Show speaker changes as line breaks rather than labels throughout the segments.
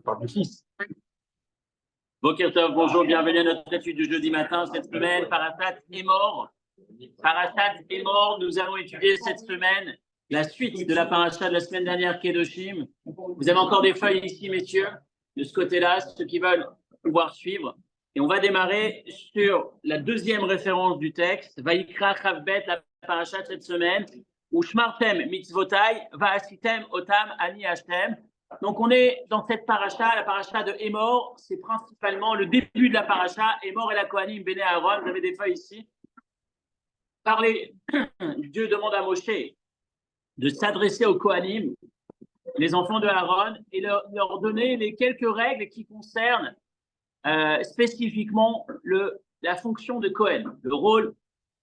Par du Fils.
Boker Tov, bonjour, bienvenue à notre étude du jeudi matin. Cette semaine, Parashat est mort. Parashat est mort. Nous allons étudier cette semaine la suite de la Parashat de la semaine dernière, Kedoshim. Vous avez encore des feuilles ici, messieurs, de ce côté-là, ceux qui veulent pouvoir suivre. Et on va démarrer sur la deuxième référence du texte, Vayikra Chavbet, la Parashat cette semaine, où Shmartem mitzvotai, Vaasitem otam ani Hashem. Donc, on est dans cette paracha, la paracha de Hémor. C'est principalement le début de la paracha. Hémor et la Kohanim, Béné Aaron. Vous avez des feuilles ici. Dieu demande à Moshe de s'adresser aux Kohanim, les enfants de Aaron, et leur donner les quelques règles qui concernent spécifiquement la fonction de Kohen, le rôle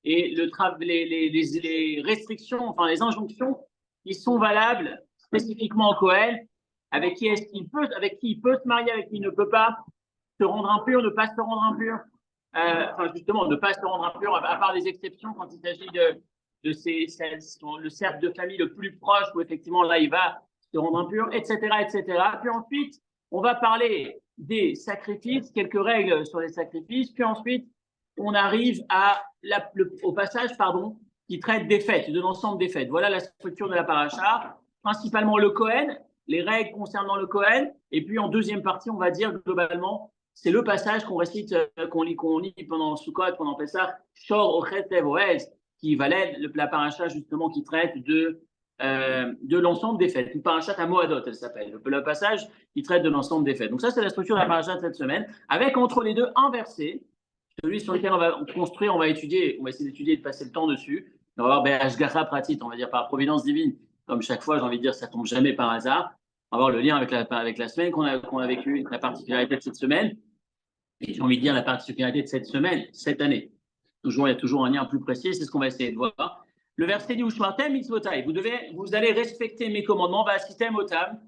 et les restrictions, enfin les injonctions qui sont valables spécifiquement au Kohen. Avec qui il peut se marier, avec qui il ne peut pas se rendre impur, ne pas se rendre impur. Justement, ne pas se rendre impur, à part des exceptions quand il s'agit de le cercle de famille le plus proche, où effectivement là il va se rendre impur, etc., etc. Puis ensuite, on va parler des sacrifices, quelques règles sur les sacrifices. Puis ensuite, on arrive au passage, qui traite des fêtes, de l'ensemble des fêtes. Voilà la structure de la paracha. Principalement le Kohen, les règles concernant le Kohen, et puis en deuxième partie, on va dire globalement, c'est le passage qu'on récite, qu'on lit pendant Sukkot, pendant Pessah, Shor Ochet Oez, qui valait la paracha justement qui traite de l'ensemble des fêtes. Une paracha à Moadot, elle s'appelle. Le passage qui traite de l'ensemble des fêtes. Donc ça, c'est la structure de la paracha de cette semaine, avec entre les deux un verset, celui sur lequel on va construire, on va essayer d'étudier et de passer le temps dessus. On va voir Ashgacha Pratit, on va dire par providence divine. Comme chaque fois, j'ai envie de dire, ça tombe jamais par hasard. On va voir le lien avec la semaine qu'on a vécue, la particularité de cette semaine. Et j'ai envie de dire la particularité de cette semaine, cette année. Il y a toujours un lien plus précis, c'est ce qu'on va essayer de voir. Le verset dit Ushmartem mitzvotai. Vous allez respecter mes commandements, Vaasitem otam.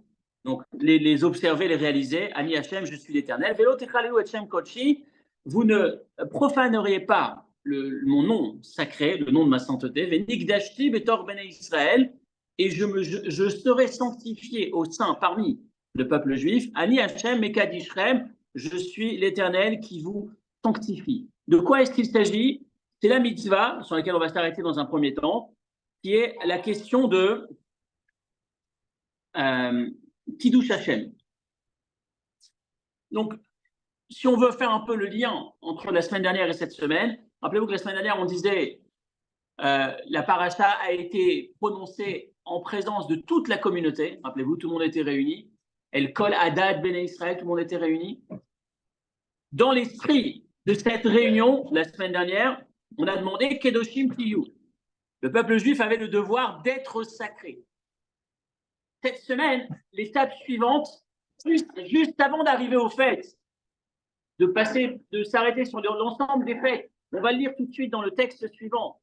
Donc, les observer, les réaliser. Ani Hashem, je suis l'Éternel. Velo techalelu et Shem kodshi. Vous ne profaneriez pas mon nom sacré, le nom de ma sainteté. Venikdashti betor bnei Israël. Et je serai sanctifié au sein, parmi le peuple juif. Ani Hashem mekadishrem, je suis l'Éternel qui vous sanctifie. De quoi est-ce qu'il s'agit? C'est la mitzvah, sur laquelle on va s'arrêter dans un premier temps, qui est la question de Kiddush Hashem. Donc, si on veut faire un peu le lien entre la semaine dernière et cette semaine, rappelez-vous que la semaine dernière, on disait la paracha a été prononcée en présence de toute la communauté. Rappelez-vous, tout le monde était réuni. El Kol Hadad Bnei Israël, tout le monde était réuni. Dans l'esprit de cette réunion, la semaine dernière, on a demandé Kedoshim Tiyu. Le peuple juif avait le devoir d'être sacré. Cette semaine, l'étape suivante, juste avant d'arriver aux fêtes, de s'arrêter sur l'ensemble des fêtes, on va le lire tout de suite dans le texte suivant.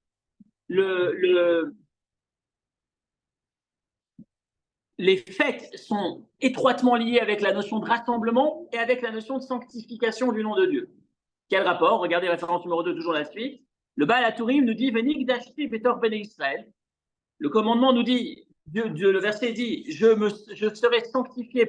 Les fêtes sont étroitement liées avec la notion de rassemblement et avec la notion de sanctification du nom de Dieu. Quel rapport? Regardez référence numéro 2, toujours la suite. Le Baal HaTurim nous dit Venik dashti betor bnei Israël. Le commandement nous dit, le verset dit je serai sanctifié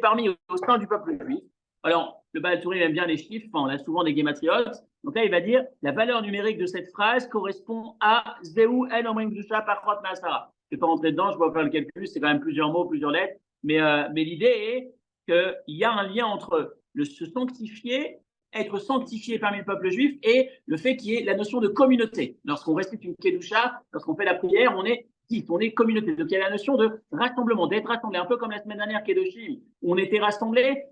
au sein du peuple juif. Alors, le Baal HaTurim aime bien les chiffres, on a souvent des guématriotes. Donc là, il va dire la valeur numérique de cette phrase correspond à Zeu en omrim gdusha pachot me'asara. Je ne vais pas rentrer dedans, je ne vais pas faire le calcul, c'est quand même plusieurs mots, plusieurs lettres. Mais l'idée est qu'il y a un lien entre se sanctifier, être sanctifié parmi le peuple juif et le fait qu'il y ait la notion de communauté. Lorsqu'on récite une kedusha, lorsqu'on fait la prière, on est communauté. Donc il y a la notion de rassemblement, d'être rassemblé, un peu comme la semaine dernière Kedoshim, où on était rassemblés.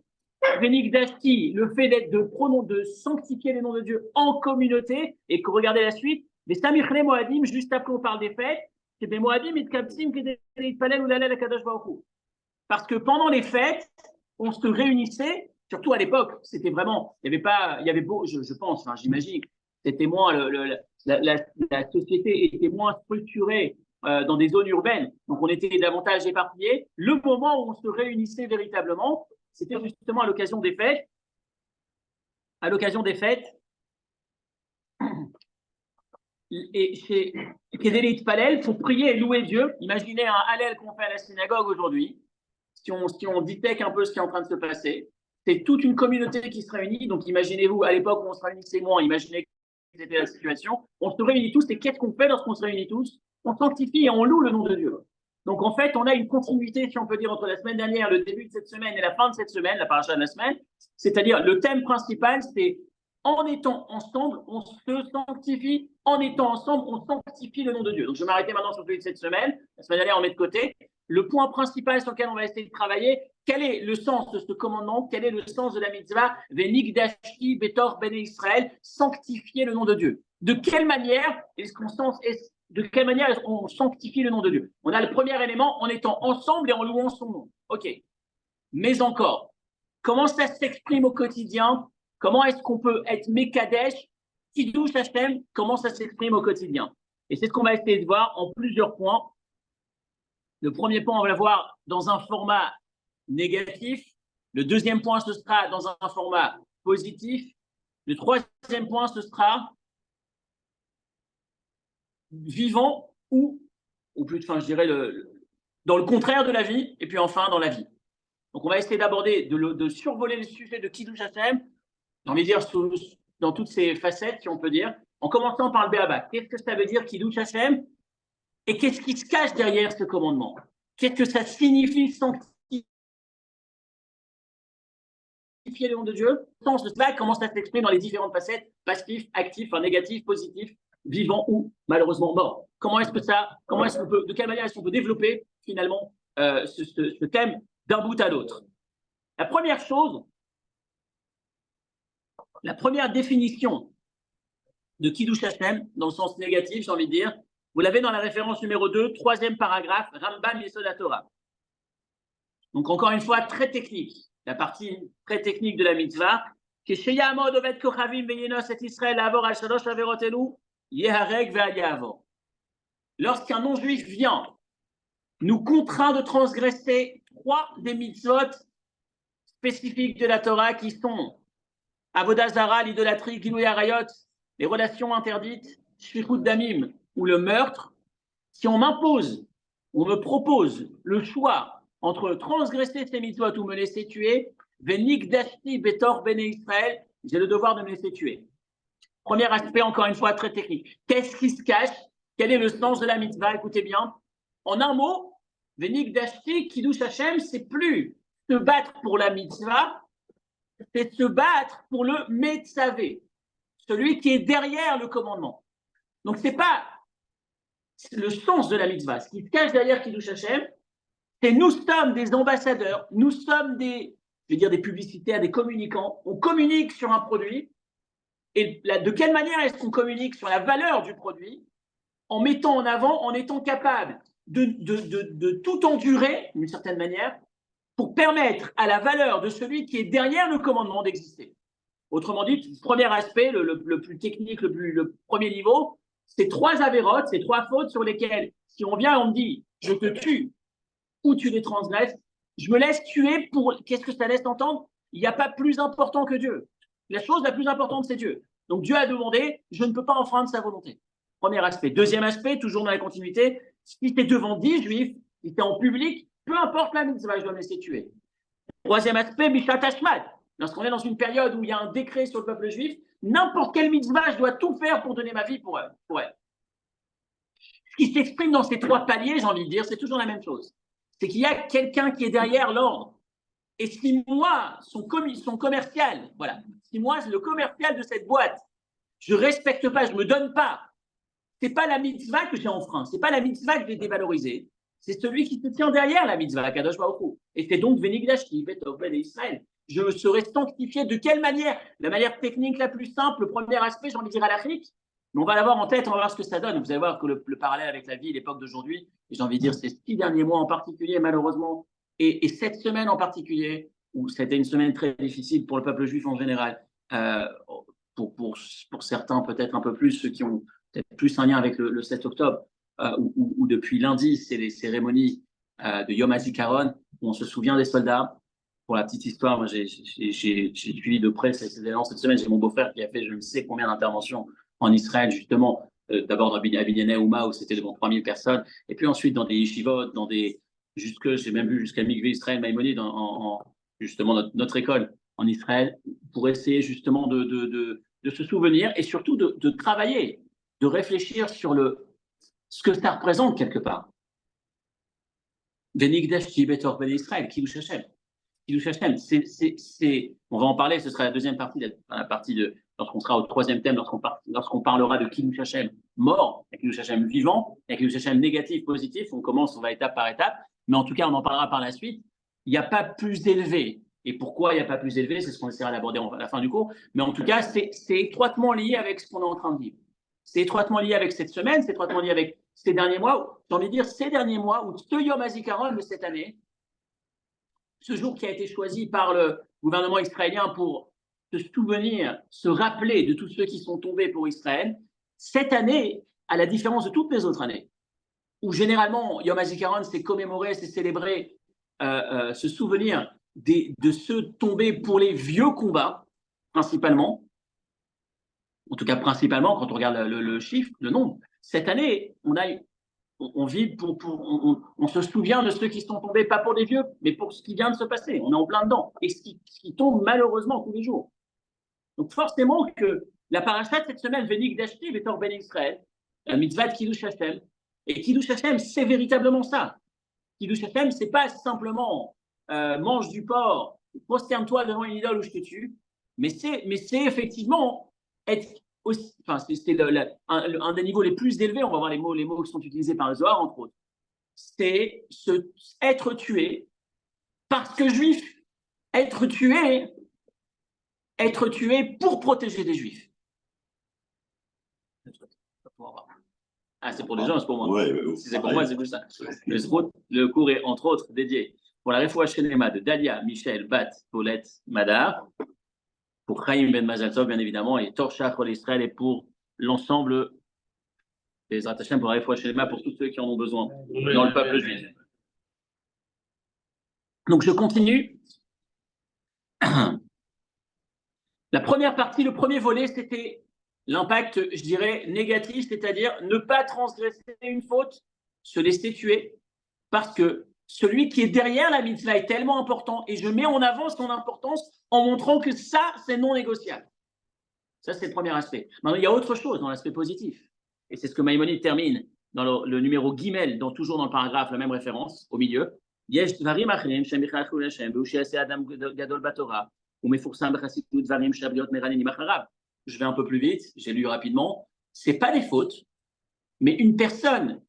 Venik dashti, le fait de sanctifier les noms de Dieu en communauté, et que regardez la suite, les Samichle Moadim, juste après on parle des fêtes, c'est des Moadim et Kapsim qui ou la Kadosh Baruch Hu. Parce que pendant les fêtes, on se réunissait, surtout à l'époque, c'était vraiment, il y avait beau, je pense, j'imagine, c'était moins, la société était moins structurée dans des zones urbaines, donc on était davantage éparpillés. Le moment où on se réunissait véritablement, c'était justement à l'occasion des fêtes. À l'occasion des fêtes, et chez Kedelit Palel, il faut prier et louer Dieu. Imaginez un Hallel qu'on fait à la synagogue aujourd'hui. Si on détecte un peu ce qui est en train de se passer, c'est toute une communauté qui se réunit. Donc, imaginez-vous, à l'époque où on se réunissait moins, imaginez que c'était la situation. On se réunit tous, et qu'est-ce qu'on fait lorsqu'on se réunit tous? On sanctifie et on loue le nom de Dieu. Donc, en fait, on a une continuité, si on peut dire, entre la semaine dernière, le début de cette semaine et la fin de cette semaine, la paracha de la semaine. C'est-à-dire, le thème principal, c'est en étant ensemble, on se sanctifie. En étant ensemble, on sanctifie le nom de Dieu. Donc, je vais m'arrêter maintenant sur celui de cette semaine. La semaine dernière, on met de côté. Le point principal sur lequel on va essayer de travailler, quel est le sens de ce commandement? Quel est le sens de la mitzvah? Venigdashti betor bene Israël, sanctifier le nom de Dieu. De quelle manière on sanctifie le nom de Dieu? On a le premier élément en étant ensemble et en louant son nom. Ok. Mais encore, comment ça s'exprime au quotidien? Comment est-ce qu'on peut être Mekadesh, Kiddush Hashem? Comment ça s'exprime au quotidien? Et c'est ce qu'on va essayer de voir en plusieurs points. Le premier point, on va le voir dans un format négatif. Le deuxième point, ce sera dans un format positif. Le troisième point, ce sera vivant ou plus, enfin, je dirais, dans le contraire de la vie, et puis enfin dans la vie. Donc, on va essayer d'aborder, de survoler le sujet de Kiddush Hashem, j'ai envie de dire, dans toutes ses facettes, si on peut dire, en commençant par le Béaba. Qu'est-ce que ça veut dire Kiddush Hashem? Et qu'est-ce qui se cache derrière ce commandement? Qu'est-ce que ça signifie sanctifier le nom de Dieu? Le sens de cela, comment ça s'exprime dans les différentes facettes, passif, actif, négatif, positif, vivant ou malheureusement mort. De quelle manière est-ce qu'on peut développer finalement ce thème d'un bout à l'autre? La première chose, la première définition de Kiddush Hashem, dans le sens négatif, j'ai envie de dire, vous l'avez dans la référence numéro 2, troisième paragraphe, Rambam Yesod HaTorah. Donc, encore une fois, très technique, la partie très technique de la mitzvah. Lorsqu'un non-juif vient nous contraint de transgresser 3 des mitzvot spécifiques de la Torah qui sont Avodah Zara, l'idolâtrie, Gilui Arayot, les relations interdites, Shfichut Damim ou le meurtre, si on m'impose, on me propose le choix entre transgresser ces mitzvot ou me laisser tuer, Venigdashti betor bene Israël, j'ai le devoir de me laisser tuer. Premier aspect, encore une fois, très technique. Qu'est-ce qui se cache? Quel est le sens de la mitzvah? Écoutez bien. En un mot, Venigdashti, Kiddush Hashem, c'est plus se battre pour la mitzvah, c'est se battre pour le Metzavé, celui qui est derrière le commandement. Donc, ce n'est pas le sens de la mitzvah. Ce qui se cache derrière Kiddush Hashem, c'est nous sommes des ambassadeurs, nous sommes des publicitaires, des communicants. On communique sur un produit. Et de quelle manière est-ce qu'on communique sur la valeur du produit? En mettant en avant, en étant capable de tout endurer, d'une certaine manière, pour permettre à la valeur de celui qui est derrière le commandement d'exister. Autrement dit, premier aspect, le plus technique, le premier niveau, c'est 3 avérotes, c'est 3 fautes sur lesquelles, si on vient et on me dit « je te tue » ou « tu les transgresses », je me laisse tuer pour… Qu'est-ce que ça laisse entendre? Il n'y a pas plus important que Dieu. La chose la plus importante, c'est Dieu. Donc Dieu a demandé « je ne peux pas enfreindre sa volonté ». Premier aspect. Deuxième aspect, toujours dans la continuité, si tu es devant 10 juifs, si tu es en public, peu importe la mitzvah, je dois me laisser tuer. Troisième aspect, Bishat Hashmad. Lorsqu'on est dans une période où il y a un décret sur le peuple juif, n'importe quelle mitzvah, je dois tout faire pour donner ma vie pour elle. Ce qui s'exprime dans ces 3 paliers, j'ai envie de dire, c'est toujours la même chose. C'est qu'il y a quelqu'un qui est derrière l'ordre. Et si moi, son commercial, voilà, si moi, le commercial de cette boîte, je ne respecte pas, je ne me donne pas, ce n'est pas la mitzvah que j'ai enfreint, ce n'est pas la mitzvah que j'ai dévalorisée, c'est celui qui se tient derrière la mitzvah, Kadosh Baruch Hu. Et c'est donc Venigdashti, Betov Ben Israël. Je serai sanctifié de quelle manière? La manière technique la plus simple, le premier aspect, j'ai envie de dire halachique, mais on va l'avoir en tête, on va voir ce que ça donne. Vous allez voir que le parallèle avec la vie et l'époque d'aujourd'hui, et j'ai envie de dire ces 6 derniers mois en particulier, malheureusement, et cette semaine en particulier, où c'était une semaine très difficile pour le peuple juif en général, pour certains peut-être un peu plus, ceux qui ont peut-être plus un lien avec le 7 octobre, où depuis lundi, c'est les cérémonies de Yom HaZikaron, où on se souvient des soldats. Pour la petite histoire, moi, j'ai suivi de près cette semaine. J'ai mon beau-frère qui a fait je ne sais combien d'interventions en Israël, justement, d'abord dans Binyamin Ouma, où c'était devant 3000 personnes, et puis ensuite dans des yeshivot, j'ai même vu jusqu'à Mikvé Israël Maïmonide, justement notre école en Israël pour essayer justement de se souvenir et surtout de travailler, de réfléchir sur ce que ça représente quelque part. Venigdash ki betor ben Israël, Kiddush Hashem. Kiddush Hashem, on va en parler, ce sera la deuxième partie, la partie lorsqu'on sera au troisième thème, lorsqu'on parlera de Kiddush Hashem mort, et Kiddush Hashem vivant, et Kiddush Hashem négatif, positif, on va étape par étape, mais en tout cas, on en parlera par la suite. Il n'y a pas plus élevé. Et pourquoi il n'y a pas plus élevé, c'est ce qu'on essaiera d'aborder à la fin du cours, mais en tout cas, c'est étroitement lié avec ce qu'on est en train de vivre. C'est étroitement lié avec cette semaine, c'est étroitement lié avec ces derniers mois, j'ai envie de dire ces derniers mois, ou ce Yom HaZikaron de cette année, ce jour qui a été choisi par le gouvernement israélien pour se souvenir, se rappeler de tous ceux qui sont tombés pour Israël, cette année, à la différence de toutes les autres années, où généralement Yom HaZikaron c'est commémoré, c'est célébré, se souvenir de ceux tombés pour les vieux combats, principalement, en tout cas principalement quand on regarde le chiffre, le nombre. Cette année, on vit on se souvient de ceux qui sont tombés, pas pour des vieux, mais pour ce qui vient de se passer. On est en plein dedans. Et ce qui tombe malheureusement tous les jours. Donc forcément que la parasha de cette semaine, Venik Dashti, Betor Ben Israël, la mitzvah de Kiddush Hashem. Et Kiddush Hashem, c'est véritablement ça. Kiddush Hashem, c'est pas simplement mange du porc, prosterne-toi devant une idole où je te tue, mais c'est effectivement être aussi, enfin, c'est un des niveaux les plus élevés, on va voir les mots qui sont utilisés par le Zohar, entre autres. C'est être tué parce que juif, être tué pour protéger des juifs. Ah, c'est pour les gens, c'est pour moi.
Ouais,
si c'est pour moi, c'est tout ça. Le cours est entre autres dédié pour la Refoua Shenema de Dalia, Michel, Bat, Paulette, Madar, pour Chaim Ben Mazal Tov, bien évidemment, et Torcha Chol Israël, et pour l'ensemble des attachés pour la Refoua Shenema, pour tous ceux qui en ont besoin dans le peuple juif. Donc, je continue. La première partie, le premier volet, c'était l'impact, je dirais, négatif, c'est-à-dire ne pas transgresser une faute, se laisser tuer, parce que celui qui est derrière la mitzvah est tellement important, et je mets en avant son importance en montrant que ça, c'est non négociable. Ça, c'est le premier aspect. Maintenant, il y a autre chose dans l'aspect positif, et c'est ce que Maïmonide termine dans le numéro Guimel, toujours dans le paragraphe, la même référence, au milieu. Yesh dvarim achrim shem yichachul Hashem v'hu she'aseh adam gadol batorah. Je vais un peu plus vite, j'ai lu rapidement. Ce n'est pas des fautes, mais une personne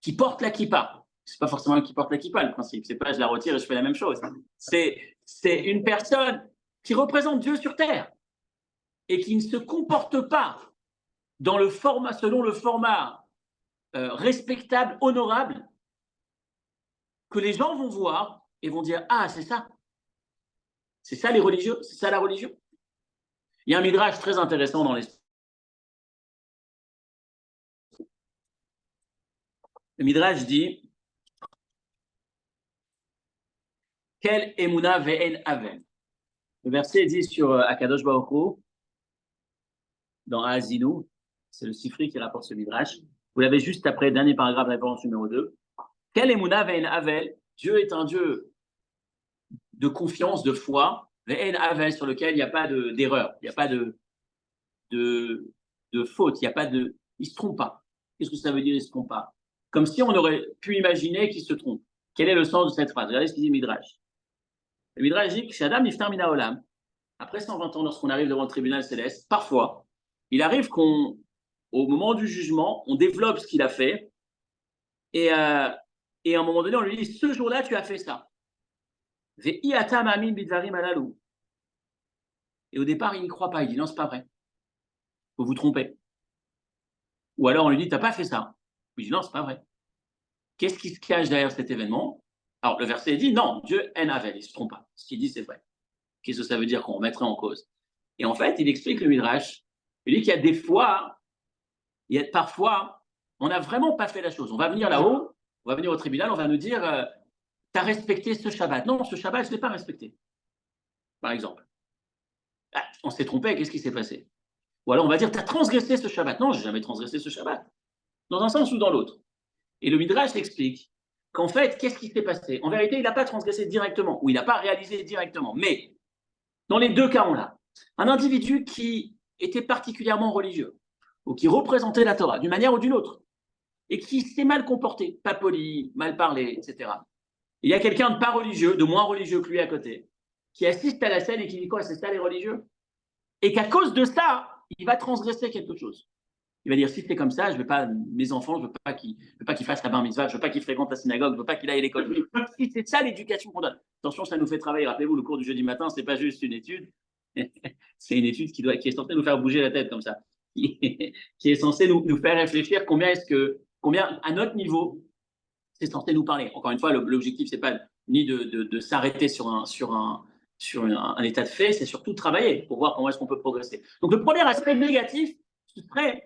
qui porte la kippa, ce n'est pas forcément elle qui porte la kippa, le principe, c'est pas je la retire et je fais la même chose. C'est une personne qui représente Dieu sur terre et qui ne se comporte pas selon le format respectable, honorable, que les gens vont voir et vont dire « Ah, c'est ça ». C'est ça les religieux, c'est ça la religion. Il y a un midrash très intéressant dans l'esprit. Le midrash dit quel emuna ve'en aven. Le verset dit sur Akadosh Baruch Hu, dans Azinu, c'est le Sifri qui rapporte ce midrash. Vous l'avez juste après, dernier paragraphe, référence numéro 2. Quel emuna ve'en aven. Dieu est un Dieu de confiance, de foi, sur lequel il n'y a pas d'erreur, il n'y a pas de faute, il ne se trompe pas. Qu'est-ce que ça veut dire, il ne se trompe pas? Comme si on aurait pu imaginer qu'il se trompe. Quel est le sens de cette phrase? Regardez ce qu'il dit Midrash. Le Midrash dit que Shadam Niftar Mina Olam, après 120 ans, lorsqu'on arrive devant le tribunal céleste, parfois, il arrive au moment du jugement, on développe ce qu'il a fait, et à un moment donné, on lui dit, ce jour-là, tu as fait ça. Et au départ, il n'y croit pas. Il dit non, c'est pas vrai. Vous vous trompez. Ou alors on lui dit, tu n'as pas fait ça. Il dit non, c'est pas vrai. Qu'est-ce qui se cache derrière cet événement? Alors le verset dit non, Dieu en avait, il ne se trompe pas. Ce qu'il dit, c'est vrai. Qu'est-ce que ça veut dire qu'on remettrait en cause? Et en fait, il explique le Midrash. Il dit qu'il y a des fois, parfois, on n'a vraiment pas fait la chose. On va venir là-haut, on va venir au tribunal, on va nous dire tu as respecté ce Shabbat. Non, ce Shabbat, je ne l'ai pas respecté. Par exemple. Ah, on s'est trompé, qu'est-ce qui s'est passé? Ou alors on va dire, tu as transgressé ce Shabbat. Non, je n'ai jamais transgressé ce Shabbat. Dans un sens ou dans l'autre. Et le Midrash explique qu'en fait, qu'est-ce qui s'est passé? En vérité, il n'a pas transgressé directement, ou il n'a pas réalisé directement. Mais Dans les deux cas, on l'a. Un individu qui était particulièrement religieux, ou qui représentait la Torah d'une manière ou d'une autre, et qui s'est mal comporté, pas poli, mal parlé, etc. Il y a quelqu'un de pas religieux, de moins religieux que lui à côté, qui assiste à la scène et qui dit quoi, c'est ça les religieux? Et qu'à cause de ça, il va transgresser quelque chose. Il va dire, si c'est comme ça, je veux pas, mes enfants, je veux pas qu'ils fassent la bar mitzvah, je veux pas qu'ils fréquentent la synagogue, je veux pas qu'il aille à l'école. Si c'est ça l'éducation qu'on donne. Attention, ça nous fait travailler. Rappelez-vous, le cours du jeudi matin, c'est pas juste une étude. C'est une étude qui est censée nous faire bouger la tête comme ça. Qui est censée nous faire réfléchir combien, à notre niveau, c'est censé nous parler. Encore une fois, l'objectif, c'est pas ni de s'arrêter sur un état de fait, c'est surtout de travailler pour voir comment est-ce qu'on peut progresser. Donc, le premier aspect négatif, ce serait,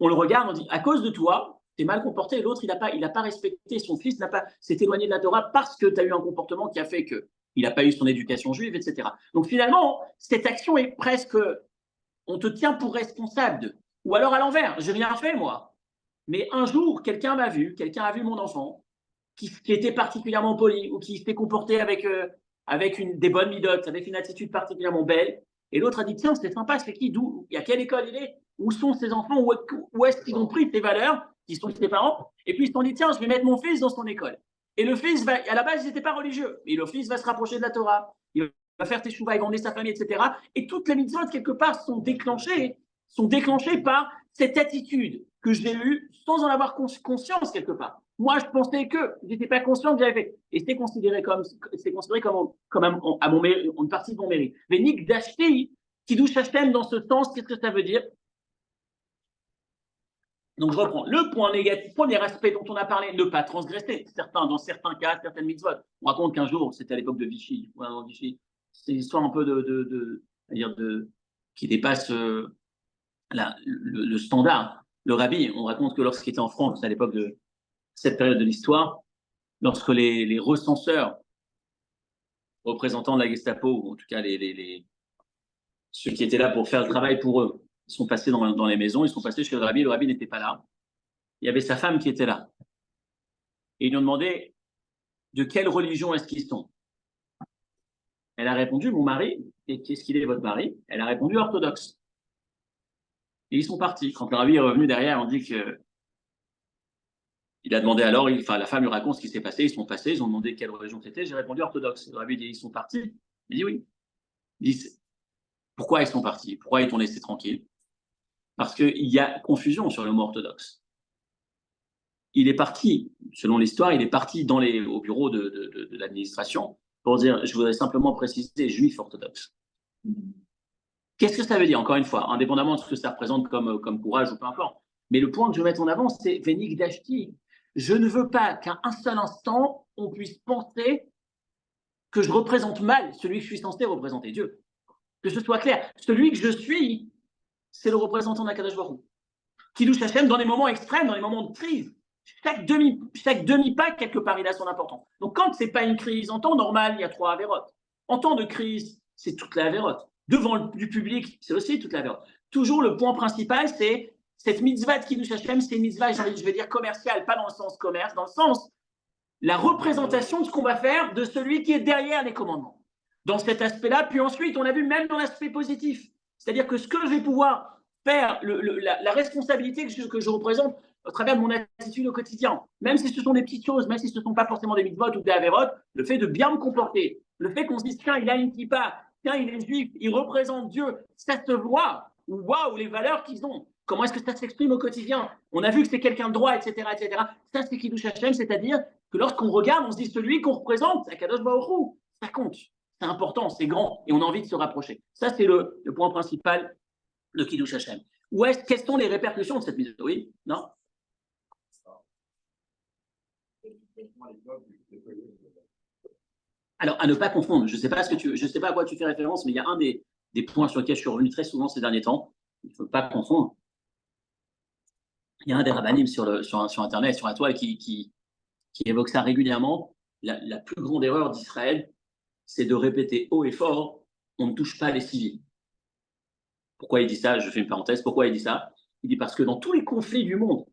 on le regarde, on dit, à cause de toi, tu es mal comporté, l'autre, il n'a pas respecté, son fils s'est éloigné de la Torah parce que tu as eu un comportement qui a fait qu'il n'a pas eu son éducation juive, etc. Donc, finalement, cette action est presque, on te tient pour responsable. Ou alors à l'envers, j'ai rien fait, moi. Mais un jour, quelqu'un a vu mon enfant, qui était particulièrement poli, ou qui s'est comporté avec des bonnes midotes, avec une attitude particulièrement belle, et l'autre a dit, tiens, c'est sympa, c'est qui, d'où, à quelle école il est, où sont ses enfants, où est-ce qu'ils ont pris ces valeurs, qui sont ses parents, et puis ils se sont dit, tiens, je vais mettre mon fils dans son école. Et le fils à la base, ils n'étaient pas religieux, mais le fils va se rapprocher de la Torah, il va faire teshuva, il va emmener sa famille, etc. Et toutes les mitzvot, quelque part, sont déclenchées par cette attitude que j'ai eue sans en avoir conscience quelque part. Moi, je pensais que je n'étais pas conscient que j'avais fait. Et c'est considéré comme une partie de mon mérite. Mais Nick d'acheter, qui douche Hashem dans ce sens, qu'est-ce que ça veut dire? Donc, je reprends. Le point négatif, premier aspect dont on a parlé, ne pas transgresser. Dans certains cas, certaines mitzvot. On raconte qu'un jour, c'était à l'époque de Vichy. Vichy, c'est une histoire un peu qui dépasse le standard. Le rabbi, on raconte que lorsqu'il était en France, à l'époque de cette période de l'histoire, lorsque les recenseurs, représentants de la Gestapo, ou en tout cas ceux qui étaient là pour faire le travail pour eux, ils sont passés dans les maisons, ils sont passés chez le rabbi n'était pas là. Il y avait sa femme qui était là. Et ils lui ont demandé de quelle religion est-ce qu'ils sont. Elle a répondu, mon mari, et qu'est-ce qu'il est votre mari? Elle a répondu, orthodoxe. Et ils sont partis. Quand le rabbi est revenu derrière, on dit que il a demandé alors, la femme lui raconte ce qui s'est passé, ils sont passés, ils ont demandé quelle religion c'était, j'ai répondu orthodoxe. Le rabbi dit, ils sont partis. Il dit oui. Il dit, pourquoi ils sont partis? Pourquoi ils t'ont laissé tranquille? Parce qu'il y a confusion sur le mot orthodoxe. Il est parti, selon l'histoire, il est parti au bureau de l'administration pour dire, je voudrais simplement préciser, juif orthodoxe. Qu'est-ce que ça veut dire, encore une fois, indépendamment de ce que ça représente comme courage ou peu importe. Mais le point que je veux mettre en avant, c'est Vénik Dashti. Je ne veux pas qu'à un seul instant, on puisse penser que je représente mal celui que je suis censé représenter, Dieu. Que ce soit clair. Celui que je suis, c'est le représentant d'Akadosh Baruch Hu. Kiddush Hashem dans les moments extrêmes, dans les moments de crise. Chaque demi-pas, quelque part, il a son importance. Donc, quand ce n'est pas une crise, en temps normal, il y a 3 avérotes. En temps de crise, c'est toute la avérote. Devant du public, c'est aussi toute la avérote. Toujours, le point principal, c'est cette mitzvah de Kiddush Hashem, c'est une mitzvah, je vais dire commerciale, pas dans le sens commerce, dans le sens la représentation de ce qu'on va faire de celui qui est derrière les commandements. Dans cet aspect-là, puis ensuite, on a vu même dans l'aspect positif. C'est-à-dire que ce que je vais pouvoir faire, la responsabilité que je représente au travers de mon attitude au quotidien, même si ce sont des petites choses, même si ce ne sont pas forcément des mitzvot ou des avérotes, le fait de bien me comporter, le fait qu'on se dise, tiens, il a une kippa, tiens, il est juif, il représente Dieu, ça se voit, waouh, les valeurs qu'ils ont. Comment est-ce que ça s'exprime au quotidien? On a vu que c'est quelqu'un de droit, etc., etc. Ça, c'est Kiddush Hashem, c'est-à-dire que lorsqu'on regarde, on se dit, celui qu'on représente, c'est Akadosh Baruch Hu, ça compte, c'est important, c'est grand, et on a envie de se rapprocher. Ça, c'est le point principal de Kiddush Hashem. Quelles sont les répercussions de cette mise? Oui? Non? Alors, à ne pas confondre, je ne sais pas à quoi tu fais référence, mais il y a un des points sur lesquels je suis revenu très souvent ces derniers temps. Il ne faut pas confondre. Il y a un des rabbinim sur Internet, sur la toile, qui évoque ça régulièrement. La plus grande erreur d'Israël, c'est de répéter haut et fort, on ne touche pas les civils. Pourquoi il dit ça? Je fais une parenthèse. Pourquoi il dit ça? Il dit parce que dans tous les conflits du monde,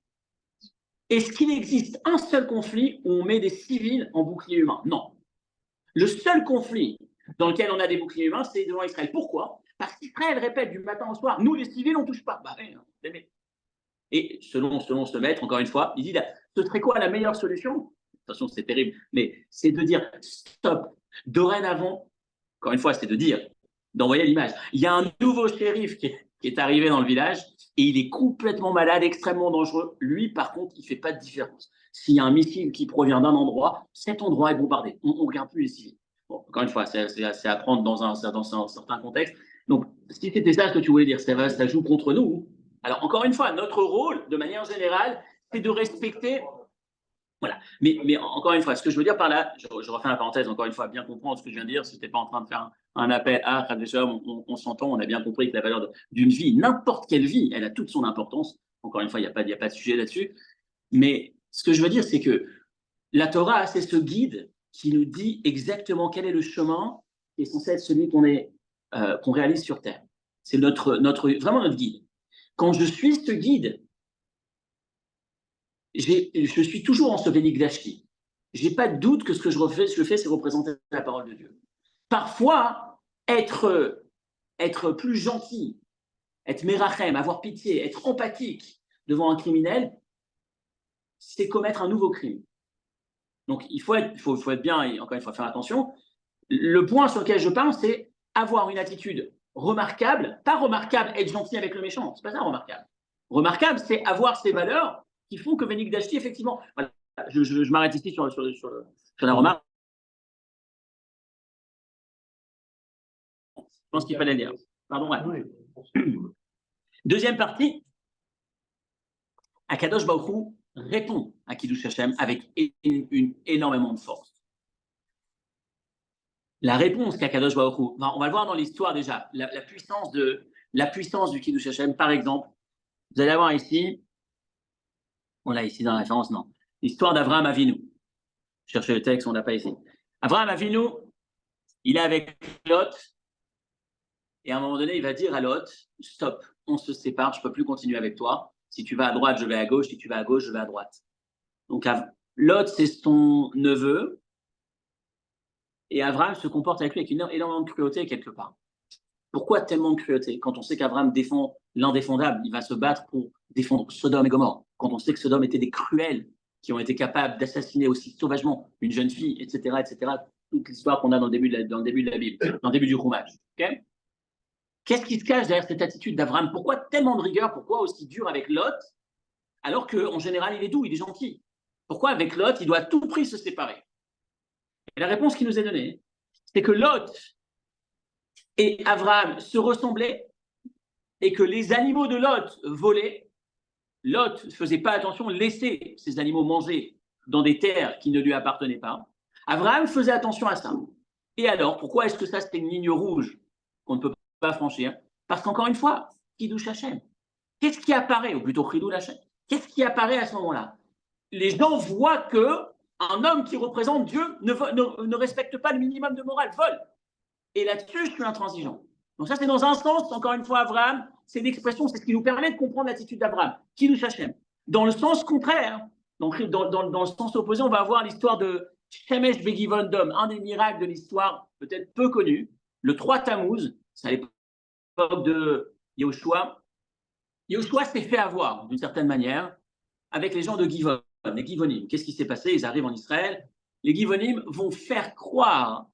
est-ce qu'il existe un seul conflit où on met des civils en bouclier humain? Non. Le seul conflit dans lequel on a des boucliers humains, c'est devant Israël. Pourquoi? Parce qu'Israël répète du matin au soir, nous les civils, on ne touche pas. Bah, et selon ce maître, encore une fois, il dit, ce serait quoi la meilleure solution? De toute façon, c'est terrible, mais c'est de dire, stop, dorénavant, encore une fois, c'est de dire, d'envoyer l'image. Il y a un nouveau shérif qui est arrivé dans le village et il est complètement malade, extrêmement dangereux. Lui, par contre, il ne fait pas de différence. S'il y a un missile qui provient d'un endroit, cet endroit est bombardé. On ne regarde plus les civils. Bon, encore une fois, c'est à prendre dans un certain contexte. Donc, si c'était ça ce que tu voulais dire, ça joue contre nous. Alors, encore une fois, notre rôle, de manière générale, c'est de respecter. Voilà. Mais encore une fois, ce que je veux dire par là, je refais la parenthèse, encore une fois, bien comprendre ce que je viens de dire, si tu n'es pas en train de faire un appel à on s'entend, on a bien compris que la valeur d'une vie, n'importe quelle vie, elle a toute son importance. Encore une fois, il n'y a pas de sujet là-dessus. Mais ce que je veux dire, c'est que la Torah, c'est ce guide qui nous dit exactement quel est le chemin qui est censé être celui qu'on réalise sur Terre. C'est vraiment notre guide. Quand je suis ce guide, je suis toujours en ce Vénigdashti. Je n'ai pas de doute que ce que je fais, c'est représenter la parole de Dieu. Parfois, être plus gentil, être mérachem, avoir pitié, être empathique devant un criminel, c'est commettre un nouveau crime. Donc, il faut être bien, et encore une fois, faire attention. Le point sur lequel je parle, c'est avoir une attitude remarquable. Pas remarquable, être gentil avec le méchant. C'est pas ça, remarquable. Remarquable, c'est avoir ces valeurs qui font que Vénigdashti, effectivement. Voilà, je m'arrête ici sur la remarque. Je pense qu'il fallait lire. Pardon, ouais. Deuxième partie, Akadosh Baruch Hu répond à Kiddush Hashem avec énormément de force. La réponse qu'Akadosh Baruch Hu, on va le voir dans l'histoire déjà, la puissance du Kiddush Hashem, par exemple, vous allez avoir ici, on l'a ici dans la référence, non, l'histoire d'Avraham Avinu. Cherchez le texte, on ne l'a pas ici. Avraham Avinu, il est avec Lot, et à un moment donné, il va dire à Lot, stop, on se sépare, je ne peux plus continuer avec toi. Si tu vas à droite, je vais à gauche. Si tu vas à gauche, je vais à droite. Donc, Lot, c'est son neveu. Et Abraham se comporte avec lui avec énormément de cruauté quelque part. Pourquoi tellement de cruauté? Quand on sait qu'Abraham défend l'indéfendable, il va se battre pour défendre Sodome et Gomorrhe. Quand on sait que Sodome était des cruels qui ont été capables d'assassiner aussi sauvagement une jeune fille, etc., etc. Toute l'histoire qu'on a dans le début de la Bible, dans le début du Chumash. Okay, qu'est-ce qui se cache derrière cette attitude d'Abraham? Pourquoi tellement de rigueur? Pourquoi aussi dur avec Lot? Alors qu'en général, il est doux, il est gentil. Pourquoi avec Lot, il doit à tout prix se séparer? Et la réponse qui nous est donnée, c'est que Lot et Abraham se ressemblaient et que les animaux de Lot volaient. Lot ne faisait pas attention, laissait ces animaux manger dans des terres qui ne lui appartenaient pas. Abraham faisait attention à ça. Et alors, pourquoi est-ce que ça, c'était une ligne rouge qu'on ne peut pas franchir? Parce qu'encore une fois, Kiddush Hashem. Qu'est-ce qui apparaît, ou plutôt Chilul Hashem? Qu'est-ce qui apparaît à ce moment-là? Les gens voient qu'un homme qui représente Dieu ne respecte pas le minimum de morale, vole. Et là-dessus, je suis intransigeant. Donc ça, c'est dans un sens, encore une fois, Abraham, c'est l'expression, c'est ce qui nous permet de comprendre l'attitude d'Abraham, Kiddush Hashem. Dans le sens contraire, donc dans le sens opposé, on va avoir l'histoire de Shemesh Begivon Dom, un des miracles de l'histoire peut-être peu connu, le 3 Tammuz, c'est à l'époque de Yehoshua. Yehoshua s'est fait avoir, d'une certaine manière, avec les gens de Givon, les Givonim. Qu'est-ce qui s'est passé? Ils arrivent en Israël. Les Givonim vont faire croire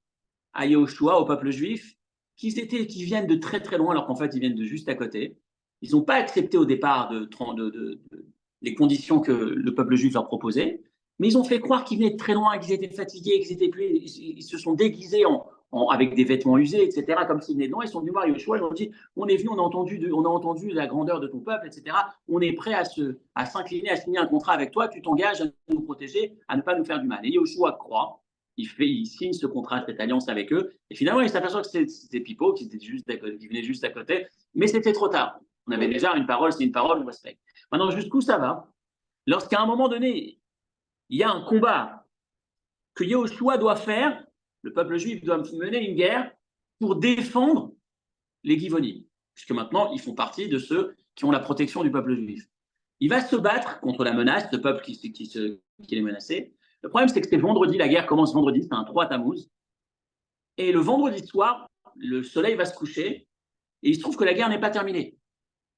à Yehoshua, au peuple juif, qu'ils viennent de très très loin, alors qu'en fait, ils viennent de juste à côté. Ils n'ont pas accepté au départ les conditions que le peuple juif leur proposait, mais ils ont fait croire qu'ils venaient de très loin, qu'ils étaient fatigués, ils se sont déguisés avec des vêtements usés, etc., comme s'ils venaient de loin. Ils sont venus voir Yehoshua, ils ont dit, on est venu, on a entendu la grandeur de ton peuple, etc. On est prêt à s'incliner, à signer un contrat avec toi, tu t'engages à nous protéger, à ne pas nous faire du mal. Et Yehoshua croit, il signe ce contrat, cette alliance avec eux, et finalement, il s'aperçoit que c'était Pipo, qui venait juste à côté, mais c'était trop tard. On avait déjà une parole, c'est une parole, on respecte. Maintenant, jusqu'où ça va? Lorsqu'à un moment donné, il y a un combat que Yehoshua doit faire, le peuple juif doit mener une guerre pour défendre les Givonim, puisque maintenant, ils font partie de ceux qui ont la protection du peuple juif. Il va se battre contre la menace, ce peuple qui est menacé. Le problème, c'est que c'est vendredi, la guerre commence vendredi, c'est un 3 Tammuz. Et le vendredi soir, le soleil va se coucher et il se trouve que la guerre n'est pas terminée.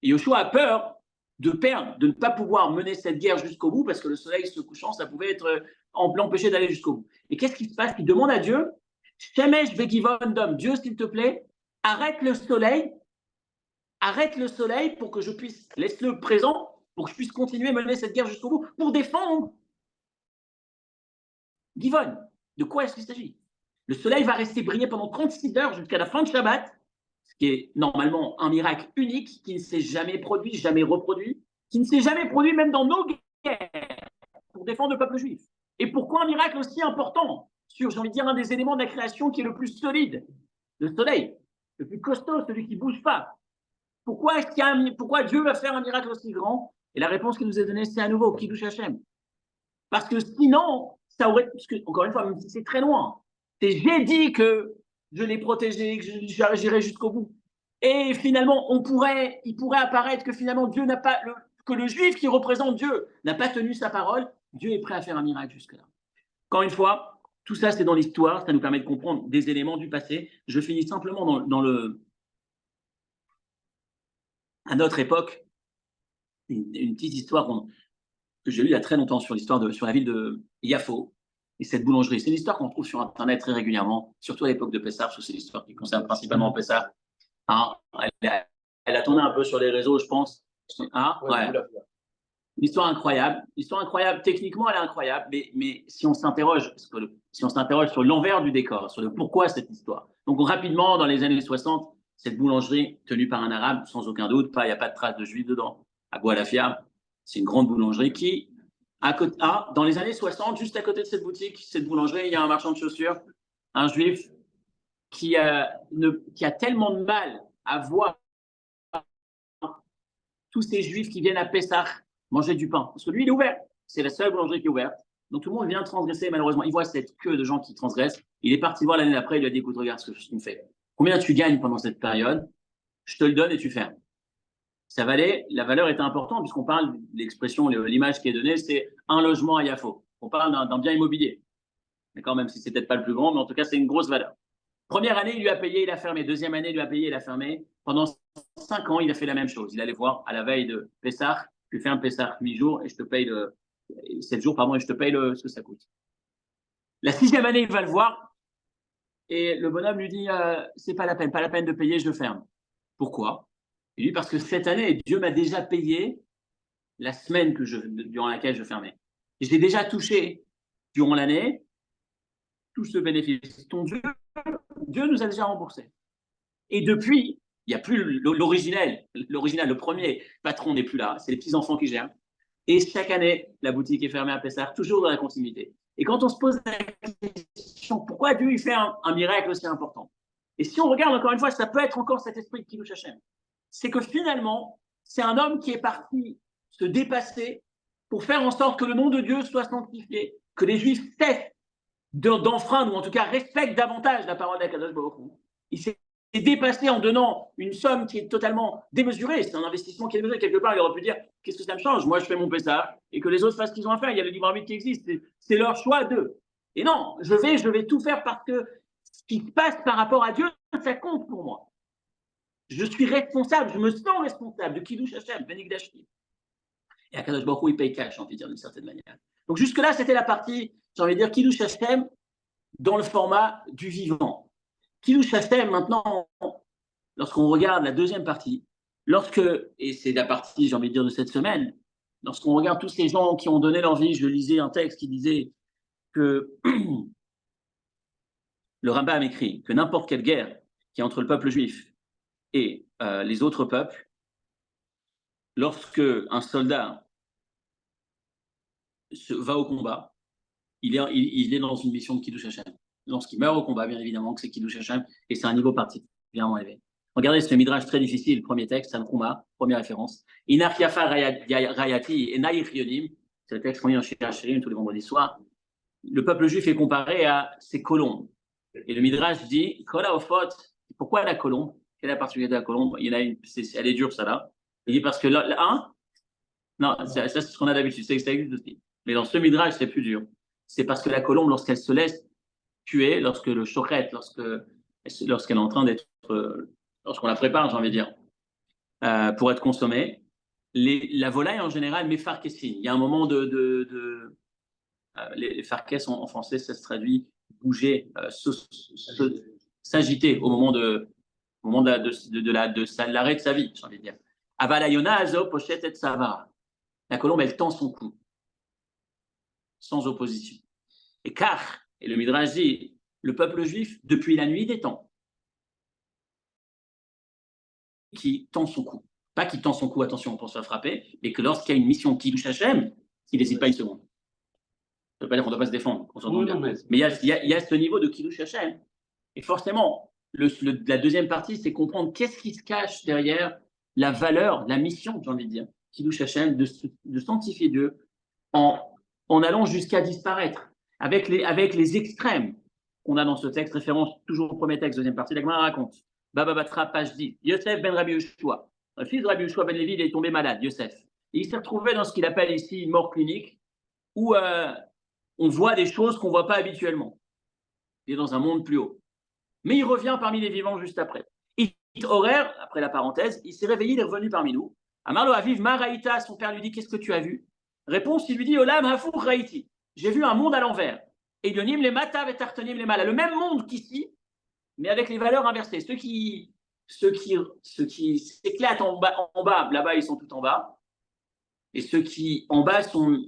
Et Yoshua a peur de perdre, de ne pas pouvoir mener cette guerre jusqu'au bout parce que le soleil se couchant, ça pouvait être l'empêcher d'aller jusqu'au bout. Et qu'est-ce qui se passe? Il demande à Dieu, Shemesh Begivon Dom, Dieu s'il te plaît, arrête le soleil pour que je puisse, laisse-le présent, pour que je puisse continuer à mener cette guerre jusqu'au bout, pour défendre Givon. De quoi est-ce qu'il s'agit? Le soleil va rester briller pendant 36 heures jusqu'à la fin de Shabbat, ce qui est normalement un miracle unique qui ne s'est jamais produit, jamais reproduit, qui ne s'est jamais produit même dans nos guerres pour défendre le peuple juif. Et pourquoi un miracle aussi important sur, j'ai envie de dire, un des éléments de la création qui est le plus solide, le soleil, le plus costaud, celui qui ne bouge pas. Pourquoi Dieu va faire un miracle aussi grand? Et la réponse qui nous est donnée, c'est à nouveau Kiddush Hashem. Parce que sinon, ça aurait, parce que, encore une fois, même si c'est très loin, j'ai dit que je l'ai protégé, que j'irai jusqu'au bout. Et finalement, il pourrait apparaître que finalement, Dieu n'a pas, que le juif qui représente Dieu n'a pas tenu sa parole. Dieu est prêt à faire un miracle jusque-là. Encore une fois, tout ça, c'est dans l'histoire, ça nous permet de comprendre des éléments du passé. Je finis simplement à notre époque, une petite histoire que j'ai lue il y a très longtemps sur la ville de Yafo et cette boulangerie. C'est une histoire qu'on trouve sur Internet très régulièrement, surtout à l'époque de Pessah, parce que c'est l'histoire qui concerne principalement Pessah. Hein, elle a tourné un peu sur les réseaux, je pense. Hein, ouais. Une histoire incroyable. Techniquement, elle est incroyable, mais si on s'interroge sur l'envers du décor, sur le pourquoi cette histoire. Donc rapidement, dans les années 60, cette boulangerie tenue par un arabe, sans aucun doute, il n'y a pas de traces de juifs dedans. Abu Alafia, c'est une grande boulangerie qui, dans les années 60, juste à côté de cette boutique, cette boulangerie, il y a un marchand de chaussures, un juif qui a tellement de mal à voir tous ces juifs qui viennent à Pessah manger du pain. Parce que lui, il est ouvert. C'est la seule boulangerie qui est ouverte. Donc tout le monde vient transgresser, malheureusement. Il voit cette queue de gens qui transgressent. Il est parti voir l'année d'après, il lui a dit, écoute, regarde ce que tu me fais. Combien tu gagnes pendant cette période? Je te le donne et tu fermes. La valeur était importante puisqu'on parle de l'expression, l'image qui est donnée, c'est un logement à Yafo. On parle d'un bien immobilier. D'accord, même si c'est peut-être pas le plus grand, mais en tout cas, c'est une grosse valeur. Première année, il lui a payé, il a fermé. Deuxième année, il lui a payé, il a fermé. Pendant 5 ans, il a fait la même chose. Il allait voir à la veille de Pessah, tu fais un Pessah 8 jours et je te paye 7 jours, pardon, et je te paye ce que ça coûte. La 6e année, il va le voir et le bonhomme lui dit c'est pas la peine de payer, je le ferme. Pourquoi? Il lui dit parce que cette année, Dieu m'a déjà payé la semaine durant laquelle je fermais. Et je l'ai déjà touché durant l'année, tout ce bénéfice. Ton Dieu nous a déjà remboursé. Et depuis, il n'y a plus l'original, le premier patron n'est plus là, c'est les petits-enfants qui gèrent. Et chaque année, la boutique est fermée à Pessah, toujours dans la continuité. Et quand on se pose la question, pourquoi Dieu il fait un miracle aussi important? Et si on regarde encore une fois, ça peut être encore cet esprit de Kiddush Hashem. C'est que finalement, c'est un homme qui est parti se dépasser pour faire en sorte que le nom de Dieu soit sanctifié, que les Juifs cessent d'enfreindre, ou en tout cas respectent davantage la parole d'Akadosh Baruch Hu. Il s'est dépassé en donnant une somme qui est totalement démesurée. C'est un investissement qui est démesuré. Quelque part, il aurait pu dire qu'est-ce que ça me change? Moi, je fais mon Pessah et que les autres fassent ce qu'ils ont à faire. Il y a le libre arbitre qui existe. C'est leur choix d'eux. Et non, je vais tout faire parce que ce qui se passe par rapport à Dieu, ça compte pour moi. Je suis responsable, je me sens responsable de Kiddush Hashem, Benigdashti. Et Akadosh Baruch Hu, il paye cash, j'ai envie de dire d'une certaine manière. Donc jusque-là, c'était la partie, j'ai envie de dire, Kiddush Hashem dans le format du vivant. Kiddush Hashem, maintenant, lorsqu'on regarde la deuxième partie, et c'est la partie, j'ai envie de dire, de cette semaine, lorsqu'on regarde tous ces gens qui ont donné leur vie, je lisais un texte qui disait que le Rambam écrit que n'importe quelle guerre qui est entre le peuple juif et les autres peuples, lorsque un soldat va au combat, il est dans une mission de Kiddush Hashem. Lorsqu'il meurt au combat, bien évidemment que c'est Kiddush Hashem, et c'est un niveau particulièrement élevé. Regardez ce midrash très difficile, premier texte, Tanchuma, première référence. Inach Yafa Rayati et Naïch Yonim, c'est le texte qu'on lit en Shirim tous les vendredis soirs. Le peuple juif est comparé à ses colombes. Et le midrash dit, Kola Ofot, pourquoi la colombe? Quelle est la particularité de la colombe? Il y en a une, elle est dure, ça là. Il dit parce que non, ça c'est ce qu'on a d'habitude, c'est que ça existe aussi. Mais dans ce midrash, c'est plus dur. C'est parce que la colombe, lorsqu'elle se laisse tuée lorsque le shochet, lorsqu'elle est en train d'être, lorsqu'on la prépare, j'ai envie de dire, pour être consommée. La volaille en général, mais farkessin. Il y a un moment les farkes en français, ça se traduit bouger, s'agiter au moment de l'arrêt de sa vie, j'ai envie de dire. Avalayona azo pochet et savara. La colombe, elle tend son cou, sans opposition. Et car, et le Midrash dit, le peuple juif, depuis la nuit des temps, qui tend son cou. Pas qui tend son cou, attention, pour se faire frapper, mais que lorsqu'il y a une mission qui touche Hachem, il n'hésite pas une seconde. Ça ne veut pas dire qu'on ne doit pas se défendre, on s'entend bien. Mais il y a ce niveau de Kiddush Hashem. Et forcément, la deuxième partie, c'est comprendre qu'est-ce qui se cache derrière la valeur, la mission, j'ai envie de dire, Kiddush Hashem, de sanctifier Dieu en allant jusqu'à disparaître. Avec les extrêmes qu'on a dans ce texte, référence toujours au premier texte, deuxième partie, la Gemara raconte. Baba Batra, page 10. Yosef ben Rabbi Yehoshua. Le fils de Rabbi Yehoshua ben Lévi, il est tombé malade, Yosef. Et il s'est retrouvé dans ce qu'il appelle ici une mort clinique, où on voit des choses qu'on ne voit pas habituellement. Il est dans un monde plus haut. Mais il revient parmi les vivants juste après. Horaire, après la parenthèse, il s'est réveillé, il est revenu parmi nous. Amarlo Aviv Maraïta, son père lui dit, qu'est-ce que tu as vu? Réponse, il lui dit, Olam Hafour Raïti. J'ai vu un monde à l'envers. Et Yonim les Matav et Tartonim les Mala. Le même monde qu'ici, mais avec les valeurs inversées. Ceux qui s'éclatent en bas, là-bas, ils sont tout en bas. Et ceux qui, en bas, sont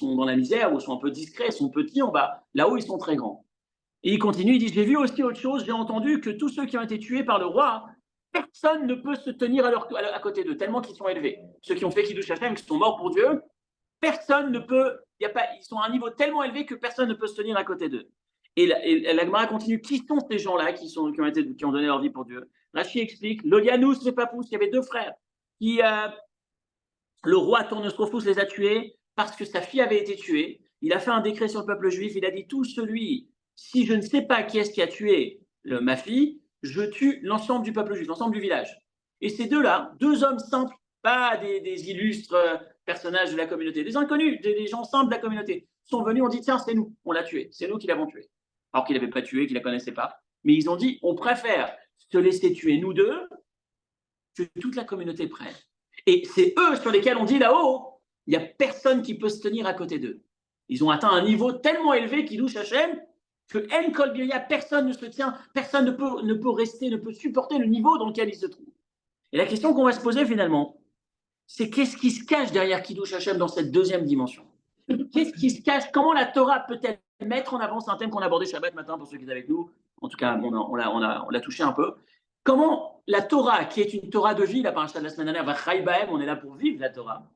dans la misère ou sont un peu discrets, sont petits en bas. Là-haut, ils sont très grands. Et il continue, il dit, j'ai vu aussi autre chose, j'ai entendu que tous ceux qui ont été tués par le roi, personne ne peut se tenir à côté d'eux, tellement qu'ils sont élevés. Ceux qui ont fait Kiddush Hashem, qui sont morts pour Dieu, personne ne peut, ils sont à un niveau tellement élevé que personne ne peut se tenir à côté d'eux. Et la Gemara continue, qui sont ces gens-là qui ont donné leur vie pour Dieu? Rashi explique, Lolianus et Papous, il y avait deux frères, le roi Tournestrophous les a tués parce que sa fille avait été tuée. Il a fait un décret sur le peuple juif, il a dit, tout celui, si je ne sais pas qui est-ce qui a tué ma fille, je tue l'ensemble du peuple juif, l'ensemble du village. Et ces deux-là, deux hommes simples, pas des illustres personnages de la communauté, des inconnus, des gens simples de la communauté, sont venus, on dit, tiens, c'est nous, on l'a tué, c'est nous qui l'avons tué. Alors qu'il n'avait pas tué, qu'il ne la connaissait pas. Mais ils ont dit, on préfère se laisser tuer nous deux que toute la communauté prenne. Et c'est eux sur lesquels on dit là-haut, il n'y a personne qui peut se tenir à côté d'eux. Ils ont atteint un niveau tellement élevé qu'ils douchent Hachem que En Kol Birya, personne ne se tient, personne ne peut rester, ne peut supporter le niveau dans lequel ils se trouvent. Et la question qu'on va se poser finalement, c'est qu'est-ce qui se cache derrière Kiddush Hashem dans cette deuxième dimension? Qu'est-ce qui se cache? Comment la Torah peut-elle mettre en avant, c'est un thème qu'on a abordé Shabbat matin pour ceux qui étaient avec nous, en tout cas on l'a touché un peu. Comment la Torah, qui est une Torah de vie, la paracha de la semaine dernière, on est là pour vivre la Torah.